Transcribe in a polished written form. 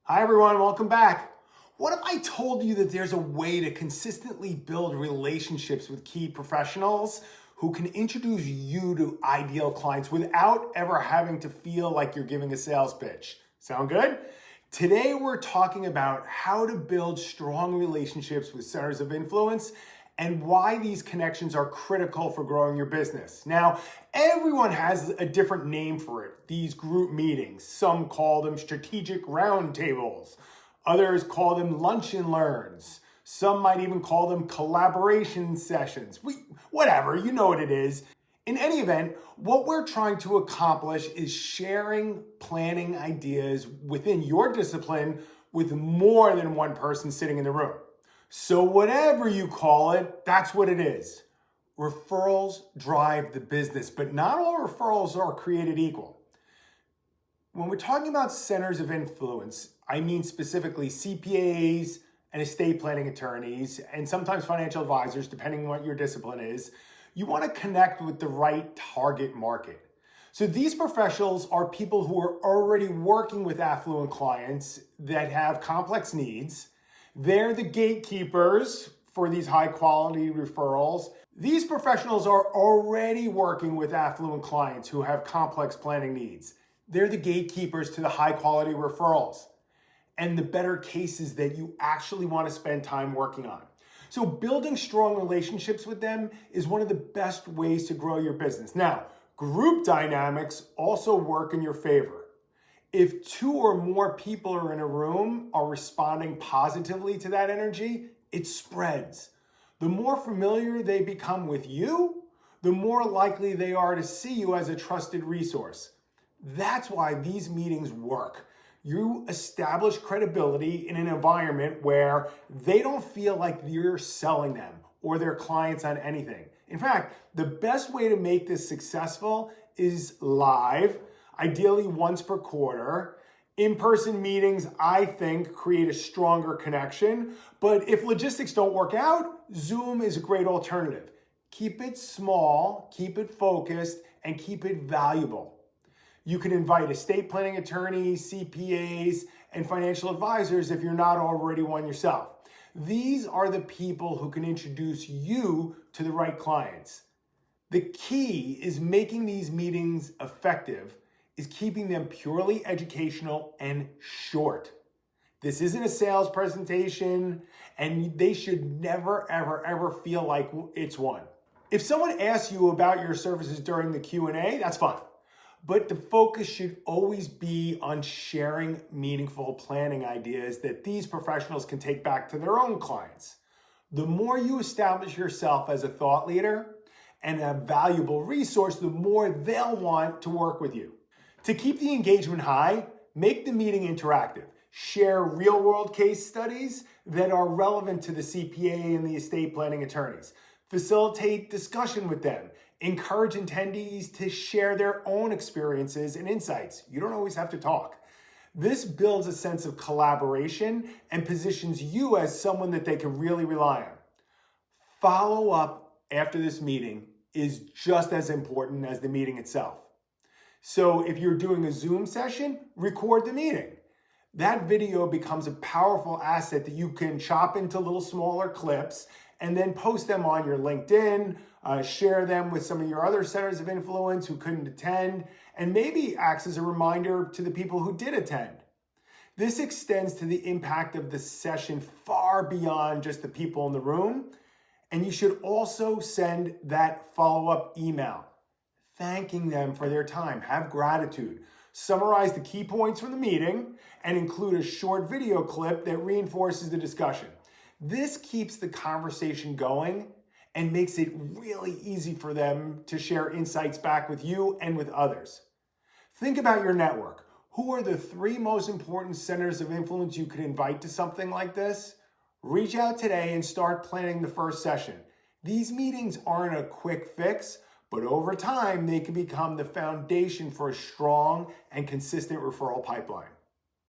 Hi everyone, welcome back. What if I told you that there's a way to consistently build relationships with key professionals who can introduce you to ideal clients without ever having to feel like you're giving a sales pitch? Sound good? Today we're talking about how to build strong relationships with centers of influence and why these connections are critical for growing your business. Now, everyone has a different name for it, these group meetings. Some call them strategic roundtables. Others call them lunch and learns. Some might even call them collaboration sessions. Whatever, you know what it is. In any event, what we're trying to accomplish is sharing planning ideas within your discipline with more than one person sitting in the room. So whatever you call it, that's what it is. Referrals drive the business, but not all referrals are created equal. When we're talking about centers of influence, I mean specifically CPAs and estate planning attorneys, and sometimes financial advisors, depending on what your discipline is. You want to connect with the right target market. So these professionals are people who are already working with affluent clients that have complex needs. They're the gatekeepers for these high quality referrals. These professionals are already working with affluent clients who have complex planning needs. They're the gatekeepers to the high quality referrals and the better cases that you actually want to spend time working on. So building strong relationships with them is one of the best ways to grow your business. Now, group dynamics also work in your favor. If two or more people are in a room are responding positively to that energy, it spreads. The more familiar they become with you, the more likely they are to see you as a trusted resource. That's why these meetings work. You establish credibility in an environment where they don't feel like you're selling them or their clients on anything. In fact, the best way to make this successful is live, ideally once per quarter. In-person meetings, I think, create a stronger connection. But if logistics don't work out, Zoom is a great alternative. Keep it small, keep it focused, and keep it valuable. You can invite estate planning attorneys, CPAs, and financial advisors if you're not already one yourself. These are the people who can introduce you to the right clients. The key is making these meetings effective is keeping them purely educational and short. This isn't a sales presentation, and they should never, ever, ever feel like it's one. If someone asks you about your services during the Q&A, that's fine. But the focus should always be on sharing meaningful planning ideas that these professionals can take back to their own clients. The more you establish yourself as a thought leader and a valuable resource, the more they'll want to work with you. To keep the engagement high, make the meeting interactive. Share real-world case studies that are relevant to the CPA and the estate planning attorneys. Facilitate discussion with them. Encourage attendees to share their own experiences and insights. You don't always have to talk. This builds a sense of collaboration and positions you as someone that they can really rely on. Follow up after this meeting is just as important as the meeting itself. So if you're doing a Zoom session, record the meeting. That video becomes a powerful asset that you can chop into little smaller clips and then post them on your LinkedIn, share them with some of your other centers of influence who couldn't attend, and maybe acts as a reminder to the people who did attend. This extends to the impact of the session far beyond just the people in the room, and you should also send that follow-up email, thanking them for their time. Have gratitude. Summarize the key points from the meeting and include a short video clip that reinforces the discussion. This keeps the conversation going and makes it really easy for them to share insights back with you and with others. Think about your network. Who are the 3 most important centers of influence you could invite to something like this? Reach out today and start planning the first session. These meetings aren't a quick fix, but over time, they can become the foundation for a strong and consistent referral pipeline.